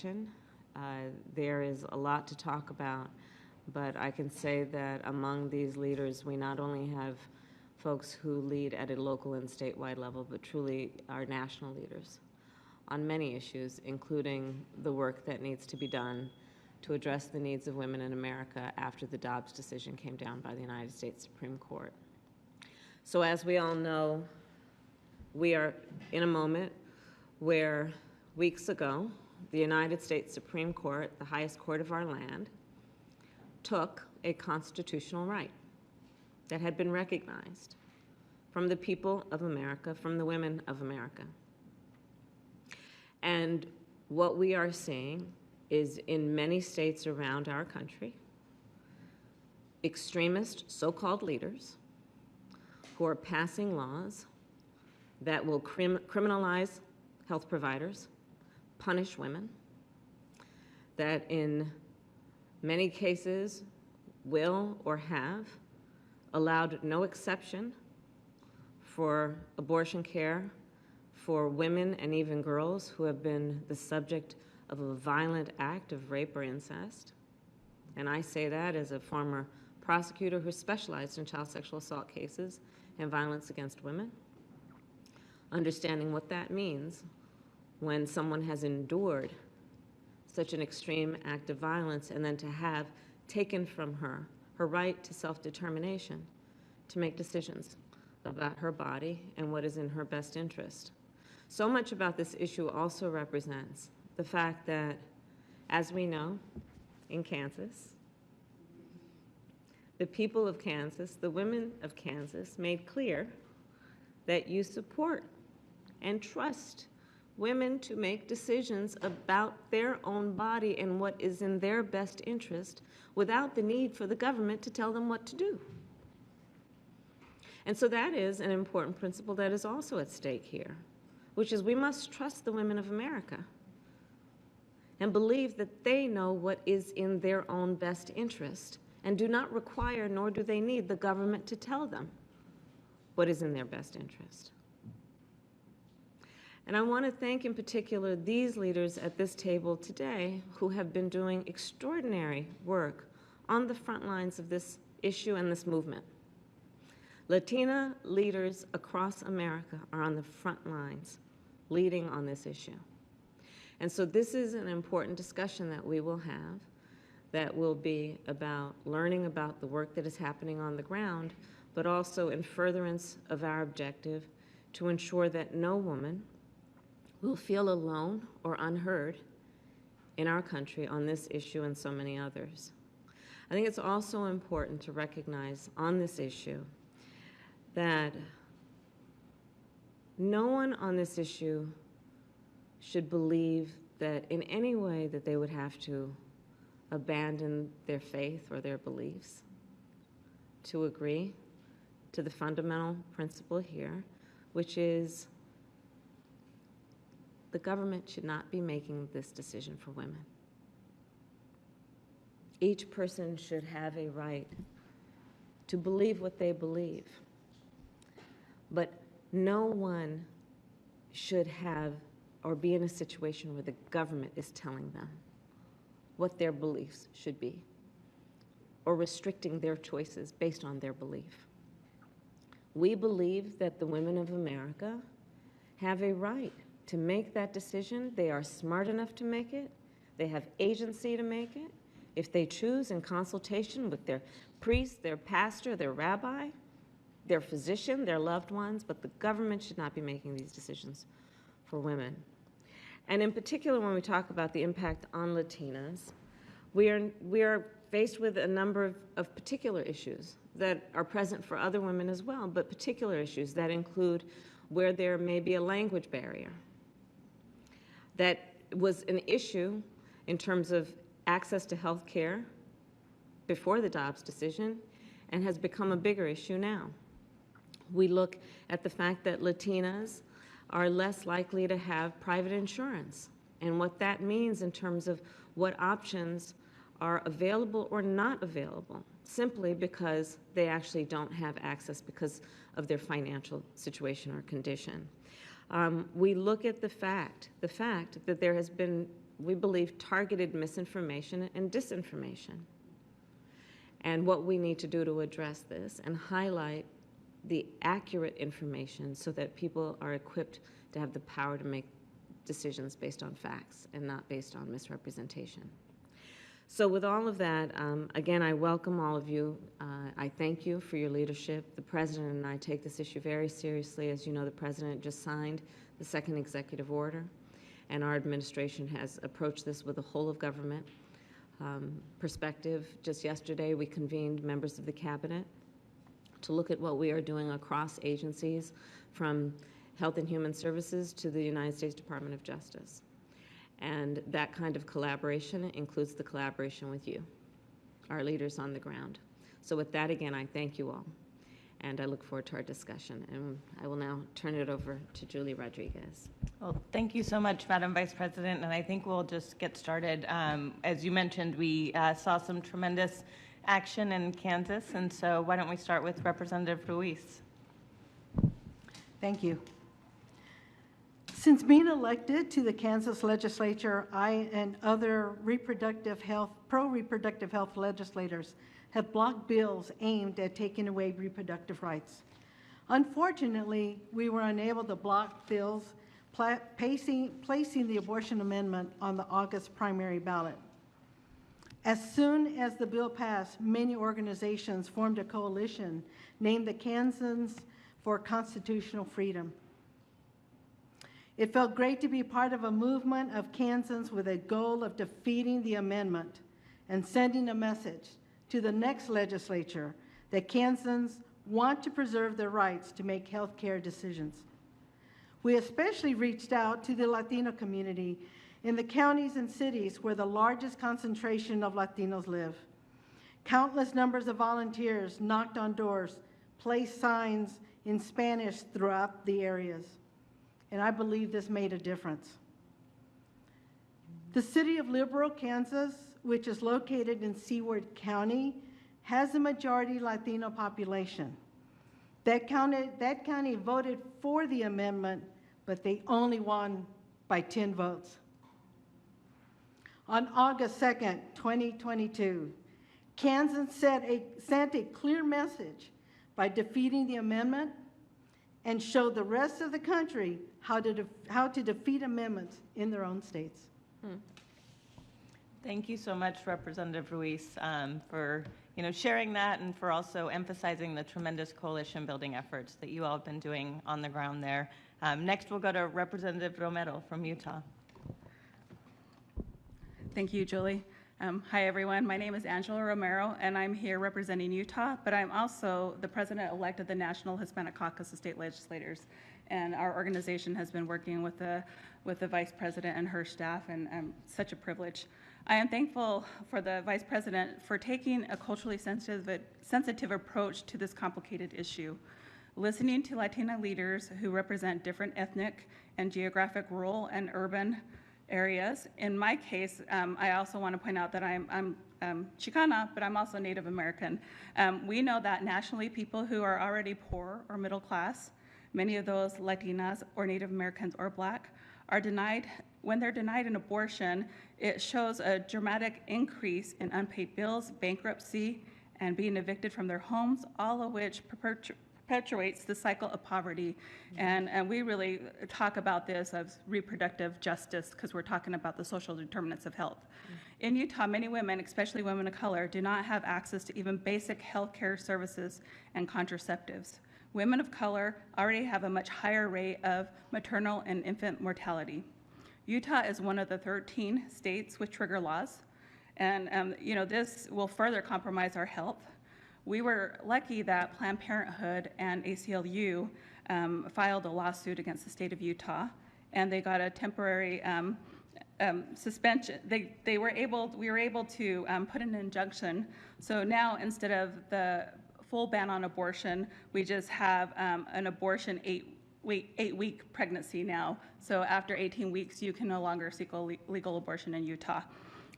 discussion. There is a lot to talk about, but I can say that among these leaders, we not only have folks who lead at a local and statewide level, but truly are national leaders on many issues, including the work that needs to be done to address the needs of women in America after the Dobbs decision came down by the United States Supreme Court. So as we all know, we are in a moment where weeks ago, the United States Supreme Court, the highest court of our land, took a constitutional right that had been recognized from the people of America, from the women of America. And what we are seeing is in many states around our country, extremist so-called leaders who are passing laws that will criminalize health providers, punish women, that in many cases will or have allowed no exception for abortion care for women and even girls who have been the subject of a violent act of rape or incest. And I say that as a former prosecutor who specialized in child sexual assault cases and violence against women, understanding what that means when someone has endured such an extreme act of violence and then to have taken from her her right to self-determination, to make decisions about her body and what is in her best interest. So much about this issue also represents the fact that, as we know, in Kansas, the people of Kansas, the women of Kansas, made clear that you support and trust women to make decisions about their own body and what is in their best interest without the need for the government to tell them what to do. And so that is an important principle that is also at stake here, which is we must trust the women of America and believe that they know what is in their own best interest and do not require, nor do they need, the government to tell them what is in their best interest. And I want to thank in particular these leaders at this table today who have been doing extraordinary work on the front lines of this issue and this movement. Latina leaders across America are on the front lines leading on this issue. And so this is an important discussion that we will have that will be about learning about the work that is happening on the ground, but also in furtherance of our objective to ensure that no woman will feel alone or unheard in our country on this issue and so many others. I think it's also important to recognize on this issue that no one on this issue should believe that in any way that they would have to abandon their faith or their beliefs to agree to the fundamental principle here, which is the government should not be making this decision for women. Each person should have a right to believe what they believe, but no one should have or be in a situation where the government is telling them what their beliefs should be or restricting their choices based on their belief. We believe that the women of America have a right to make that decision. They are smart enough to make it. They have agency to make it. If they choose in consultation with their priest, their pastor, their rabbi, their physician, their loved ones, but the government should not be making these decisions for women. And in particular, when we talk about the impact on Latinas, we are faced with a number of particular issues that are present for other women as well, but particular issues that include where there may be a language barrier. That was an issue in terms of access to health care before the Dobbs decision and has become a bigger issue now. We look at the fact that Latinas are less likely to have private insurance and what that means in terms of what options are available or not available, simply because they actually don't have access because of their financial situation or condition. We look at the fact that there has been we believe, targeted misinformation and disinformation. And what we need to do to address this and highlight the accurate information so that people are equipped to have the power to make decisions based on facts and not based on misrepresentation. So with all of that, again, I welcome all of you. I thank you for your leadership. The President and I take this issue very seriously. As you know, the President just signed the second executive order, and our administration has approached this with a whole of government perspective. Just yesterday, we convened members of the Cabinet to look at what we are doing across agencies, from Health and Human Services to the United States Department of Justice. And that kind of collaboration includes the collaboration with you, our leaders on the ground. So with that, again, I thank you all, and I look forward to our discussion. And I will now turn it over to Julie Rodriguez. Well, thank you so much, Madam Vice President, and I think we'll just get started. As you mentioned, we saw some tremendous action in Kansas, and so why don't we start with Representative Ruiz. Thank you. Since being elected to the Kansas legislature, I and other pro-reproductive health legislators have blocked bills aimed at taking away reproductive rights. Unfortunately, we were unable to block bills placing the abortion amendment on the August primary ballot. As soon as the bill passed, many organizations formed a coalition named the Kansans for Constitutional Freedom. It felt great to be part of a movement of Kansans with a goal of defeating the amendment and sending a message to the next legislature that Kansans want to preserve their rights to make health care decisions. We especially reached out to the Latino community in the counties and cities where the largest concentration of Latinos live. Countless numbers of volunteers knocked on doors, placed signs in Spanish throughout the areas, and I believe this made a difference. The city of Liberal, Kansas, which is located in Seward County, has a majority Latino population. That county voted for the amendment, but they only won by 10 votes. On August 2nd, 2022, Kansas sent a clear message by defeating the amendment and showed the rest of the country how to defeat amendments in their own states. Thank you so much, Representative Ruiz, for sharing that and for also emphasizing the tremendous coalition building efforts that you all have been doing on the ground there. Next, we'll go to Representative Romero from Utah. Thank you, Julie. Hi, everyone. My name is Angela Romero, and I'm here representing Utah, but I'm also the president-elect of the National Hispanic Caucus of State Legislators, and our organization has been working with the Vice President and her staff, and such a privilege. I am thankful for the Vice President for taking a culturally sensitive approach to this complicated issue. Listening to Latina leaders who represent different ethnic and geographic rural and urban areas. In my case, I also want to point out that I'm Chicana, but I'm also Native American. We know that nationally, people who are already poor or middle class, many of those Latinas or Native Americans or Black, are denied. When they're denied an abortion, it shows a dramatic increase in unpaid bills, bankruptcy, and being evicted from their homes, all of which perpetuates the cycle of poverty. And we really talk about this as reproductive justice because we're talking about the social determinants of health. In Utah, many women, especially women of color, do not have access to even basic health care services and contraceptives. Women of color already have a much higher rate of maternal and infant mortality. Utah is one of the 13 states with trigger laws, and this will further compromise our health. We were lucky that Planned Parenthood and ACLU filed a lawsuit against the state of Utah, and they got a temporary suspension. We were able to put an injunction. So now, instead of the full ban on abortion, we just have an abortion 8-week pregnancy now. So after 18 weeks, you can no longer seek a legal abortion in Utah.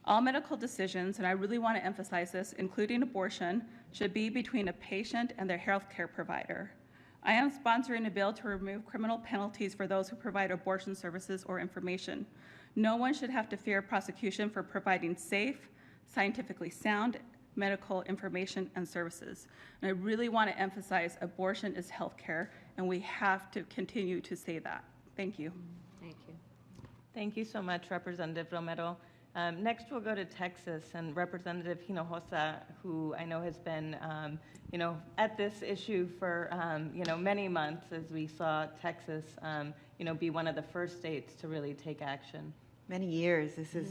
All medical decisions, and I really want to emphasize this, including abortion, should be between a patient and their health care provider. I am sponsoring a bill to remove criminal penalties for those who provide abortion services or information. No one should have to fear prosecution for providing safe, scientifically sound medical information and services. And I really want to emphasize abortion is health care, and we have to continue to say that. Thank you. Thank you. Thank you so much, Representative Romero. Next, we'll go to Texas and Representative Hinojosa, who I know has been, at this issue for, many months as we saw Texas, be one of the first states to really take action. Many years. This has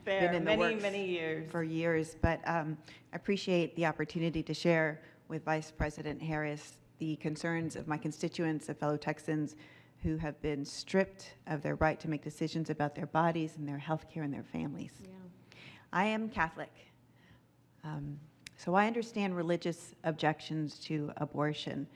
Fair, been in the works many years. for years, but I appreciate the opportunity to share with Vice President Harris the concerns of my constituents, of fellow Texans who have been stripped of their right to make decisions about their bodies and their health care and their families. Yeah. I am Catholic, so I understand religious objections to abortion,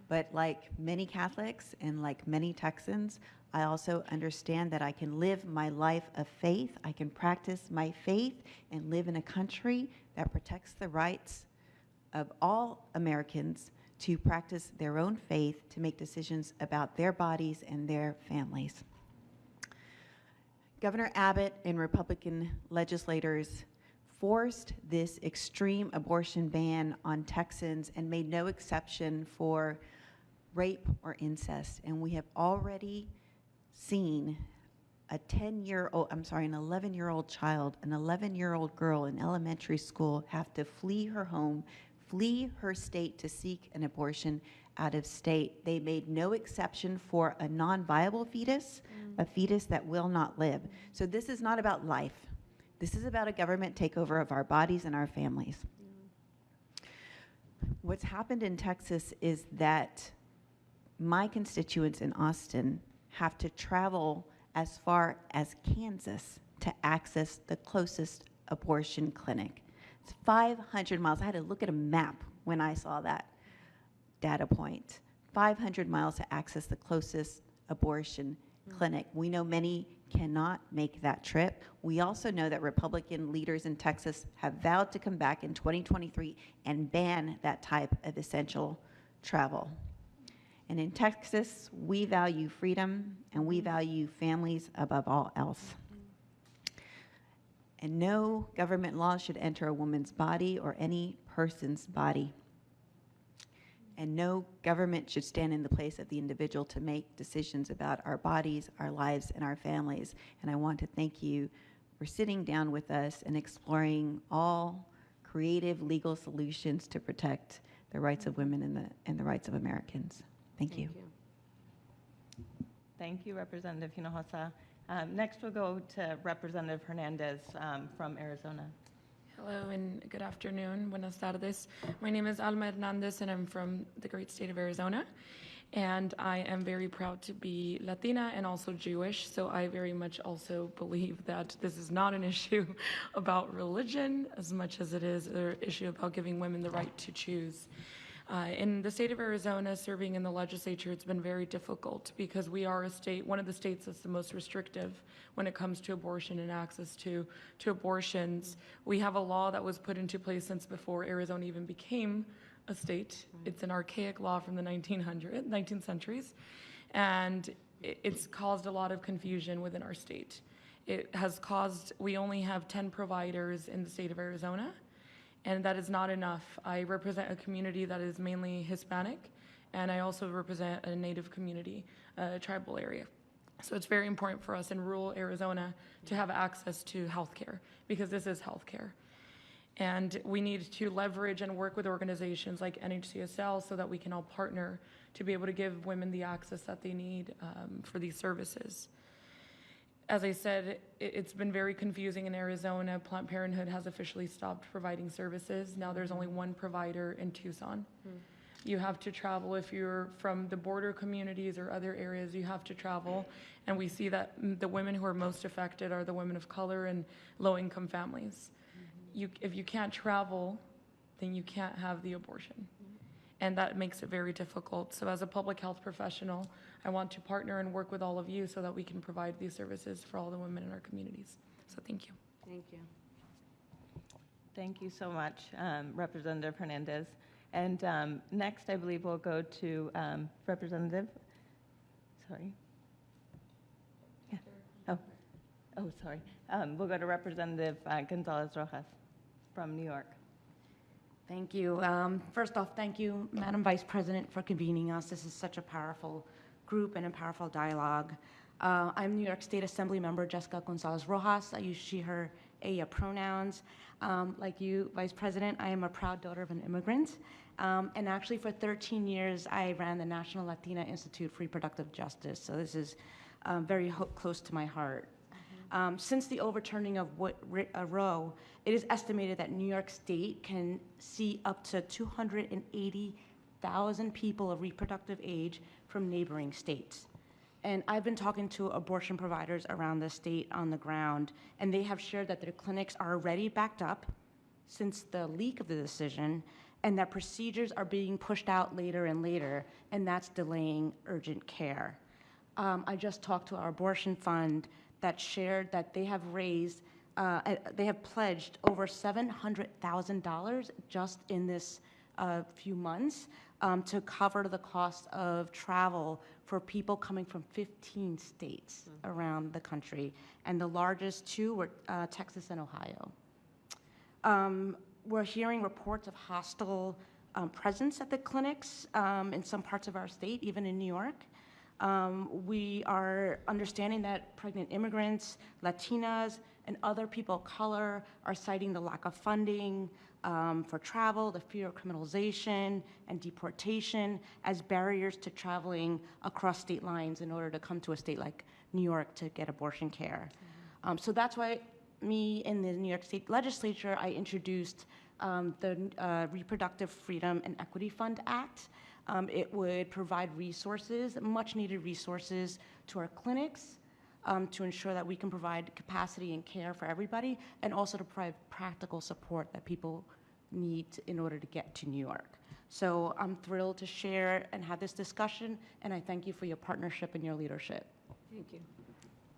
but like many Catholics and like many Texans, I also understand that I can live my life of faith, I can practice my faith and live in a country that protects the rights of all Americans to practice their own faith, to make decisions about their bodies and their families. Governor Abbott and Republican legislators forced this extreme abortion ban on Texans and made no exception for rape or incest. And we have already seen an 11-year-old child, an 11-year-old girl in elementary school have to flee her home, flee her state to seek an abortion out of state. They made no exception for a non-viable fetus, a fetus that will not live. So this is not about life. This is about a government takeover of our bodies and our families. What's happened in Texas is that my constituents in Austin have to travel as far as Kansas to access the closest abortion clinic. It's 500 miles. I had to look at a map when I saw that data point. 500 miles to access the closest abortion clinic. We know many cannot make that trip. We also know that Republican leaders in Texas have vowed to come back in 2023 and ban that type of essential travel. And in Texas, we value freedom and we value families above all else. And no government law should enter a woman's body or any person's body. And no government should stand in the place of the individual to make decisions about our bodies, our lives, and our families. And I want to thank you for sitting down with us and exploring all creative legal solutions to protect the rights of women and the rights of Americans. Thank you. Thank you, Representative Hinojosa. Next, we'll go to Representative Hernandez from Arizona. Hello and good afternoon. Buenas tardes. My name is Alma Hernandez and I'm from the great state of Arizona. And I am very proud to be Latina and also Jewish. So I very much also believe that this is not an issue about religion as much as it is an issue about giving women the right to choose. In the state of Arizona, serving in the legislature, it's been very difficult because we are a state, one of the states that's the most restrictive when it comes to abortion and access to abortions. We have a law that was put into place since before Arizona even became a state. It's an archaic law from the 19th centuries, and it's caused a lot of confusion within our state. It has caused, we only have 10 providers in the state of Arizona, and that is not enough. I represent a community that is mainly Hispanic, and I also represent a Native community, a tribal area. So it's very important for us in rural Arizona to have access to healthcare, because this is healthcare. And we need to leverage and work with organizations like NHCSL so that we can all partner to be able to give women the access that they need for these services. As I said, it's been very confusing in Arizona. Planned Parenthood has officially stopped providing services. Now there's only one provider in Tucson. You have to travel. If you're from the border communities or other areas, you have to travel. And we see that the women who are most affected are the women of color and low-income families. If you can't travel, then you can't have the abortion. And that makes it very difficult. So as a public health professional, I want to partner and work with all of you so that we can provide these services for all the women in our communities. So thank you. Thank you. Thank you so much, Representative Hernandez. And next, I believe we'll go to Representative, sorry. Yeah. Oh, Oh, sorry. We'll go to Representative Gonzalez Rojas from New York. Thank you. First off, thank you, Madam Vice President, for convening us. This is such a powerful group and a powerful dialogue. I'm New York State Assembly Member Jessica Gonzalez Rojas. I use she, her, pronouns. Like you, Vice President, I am a proud daughter of an immigrant. And actually, for 13 years, I ran the National Latina Institute for Reproductive Justice. So this is very close to my heart. Since the overturning of Roe, it is estimated that New York State can see up to 280,000 people of reproductive age from neighboring states. And I've been talking to abortion providers around the state on the ground, and they have shared that their clinics are already backed up since the leak of the decision, and that procedures are being pushed out later and later, and that's delaying urgent care. I just talked to our abortion fund that shared that they have pledged over $700,000 just in this few months to cover the cost of travel for people coming from 15 states around the country, and the largest two were Texas and Ohio. We're hearing reports of hostile presence at the clinics in some parts of our state, even in New York. We are understanding that pregnant immigrants, Latinas, and other people of color are citing the lack of funding for travel, the fear of criminalization and deportation as barriers to traveling across state lines in order to come to a state like New York to get abortion care. So that's why me in the New York State Legislature, I introduced the Reproductive Freedom and Equity Fund Act. It would provide resources, much needed resources to our clinics to ensure that we can provide capacity and care for everybody, and also to provide practical support that people need in order to get to New York. So I'm thrilled to share and have this discussion, and I thank you for your partnership and your leadership. Thank you.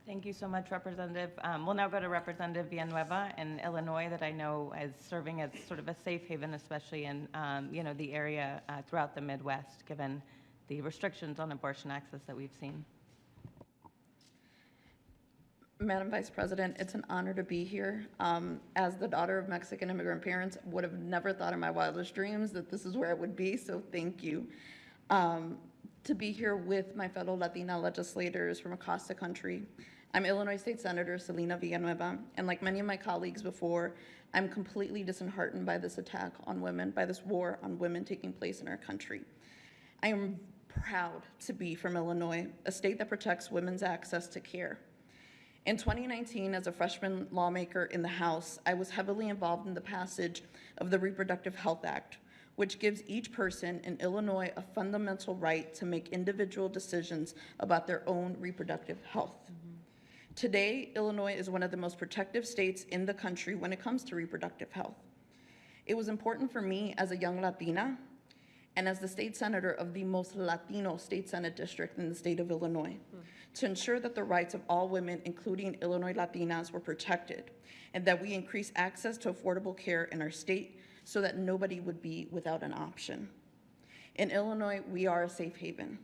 Thank you so much, Representative. We'll now go to Representative Villanueva in Illinois, that I know is serving as sort of a safe haven, especially in the area throughout the Midwest, given the restrictions on abortion access that we've seen. Madam Vice President, it's an honor to be here. As the daughter of Mexican immigrant parents, would have never thought in my wildest dreams that this is where I would be, so thank you. To be here with my fellow Latina legislators from across the country. I'm Illinois State Senator Selena Villanueva, and like many of my colleagues before, I'm completely disheartened by this attack on women, by this war on women taking place in our country. I am proud to be from Illinois, a state that protects women's access to care. In 2019, as a freshman lawmaker in the House, I was heavily involved in the passage of the Reproductive Health Act, which gives each person in Illinois a fundamental right to make individual decisions about their own reproductive health. Today, Illinois is one of the most protective states in the country when it comes to reproductive health. It was important for me as a young Latina and as the state senator of the most Latino state Senate district in the state of Illinois to ensure that the rights of all women, including Illinois Latinas, were protected, and that we increase access to affordable care in our state so that nobody would be without an option. In Illinois, we are a safe haven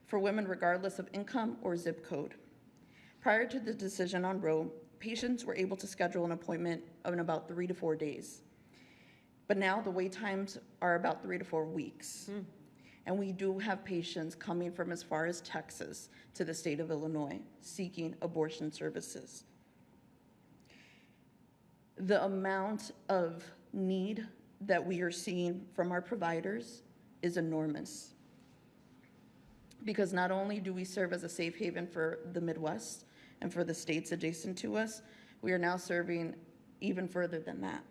for women regardless of income or zip code. Prior to the decision on Roe, patients were able to schedule an appointment in about 3 to 4 days. But now the wait times are about 3 to 4 weeks. And we do have patients coming from as far as Texas to the state of Illinois seeking abortion services. The amount of need that we are seeing from our providers is enormous. Because not only do we serve as a safe haven for the Midwest and for the states adjacent to us, we are now serving even further than that.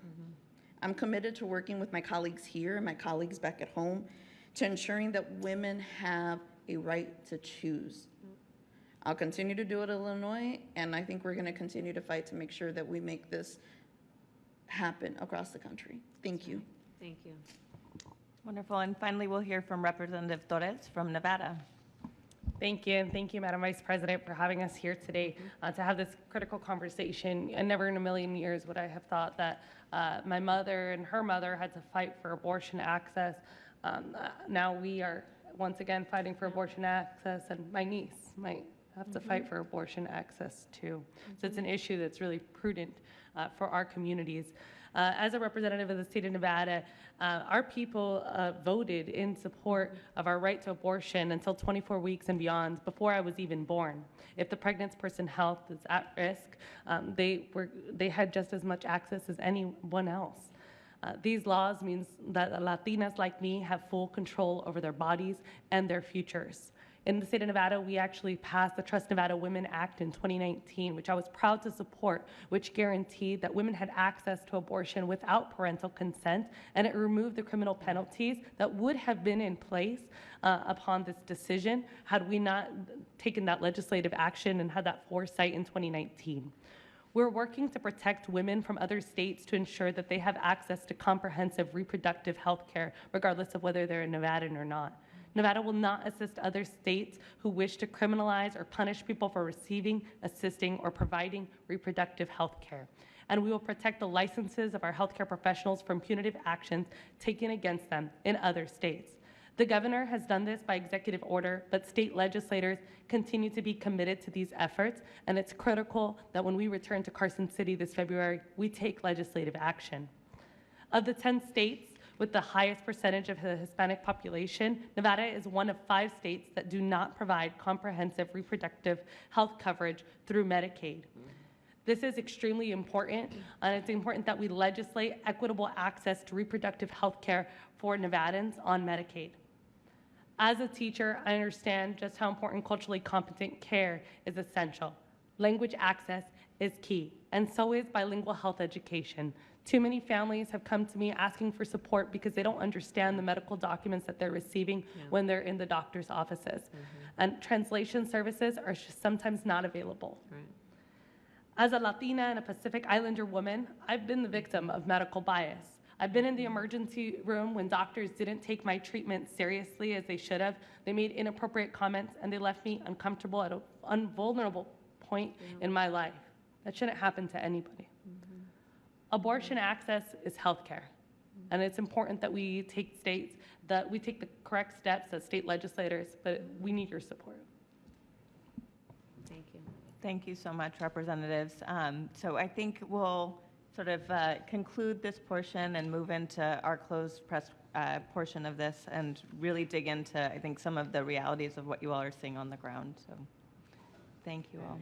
I'm committed to working with my colleagues here and my colleagues back at home to ensuring that women have a right to choose. I'll continue to do it in Illinois, and I think we're going to continue to fight to make sure that we make this happen across the country. Thank you. Thank you. Wonderful. And finally, we'll hear from Representative Torres from Nevada. Thank you, and thank you, Madam Vice President, for having us here today to have this critical conversation. And never in a million years would I have thought that my mother and her mother had to fight for abortion access. Now we are once again fighting for abortion access, and my niece, my have to fight for abortion access too. So it's an issue that's really prudent for our communities. As a representative of the state of Nevada, our people voted in support of our right to abortion until 24 weeks and beyond, before I was even born. If the pregnant person's health is at risk, they had just as much access as anyone else. These laws means that Latinas like me have full control over their bodies and their futures. In the state of Nevada, we actually passed the Trust Nevada Women Act in 2019, which I was proud to support, which guaranteed that women had access to abortion without parental consent, and it removed the criminal penalties that would have been in place upon this decision had we not taken that legislative action and had that foresight in 2019. We're working to protect women from other states to ensure that they have access to comprehensive reproductive health care, regardless of whether they're a Nevadan or not. Nevada will not assist other states who wish to criminalize or punish people for receiving, assisting, or providing reproductive health care. And we will protect the licenses of our healthcare professionals from punitive actions taken against them in other states. The governor has done this by executive order, but state legislators continue to be committed to these efforts, and it's critical that when we return to Carson City this February, we take legislative action. Of the 10 states with the highest percentage of the Hispanic population, Nevada is one of 5 states that do not provide comprehensive reproductive health coverage through Medicaid. This is extremely important, and it's important that we legislate equitable access to reproductive health care for Nevadans on Medicaid. As a teacher, I understand just how important culturally competent care is essential. Language access is key, and so is bilingual health education. Too many families have come to me asking for support because they don't understand the medical documents that they're receiving when they're in the doctor's offices. And translation services are just sometimes not available. Right. As a Latina and a Pacific Islander woman, I've been the victim of medical bias. I've been in the emergency room when doctors didn't take my treatment seriously as they should have. They made inappropriate comments, and they left me uncomfortable at an vulnerable point in my life. That shouldn't happen to anybody. Abortion access is healthcare, and it's important that we take the correct steps as state legislators, but we need your support. Thank you. Thank you so much, representatives. So I think we'll sort of conclude this portion and move into our closed press portion of this and really dig into, I think, some of the realities of what you all are seeing on the ground. So thank you all.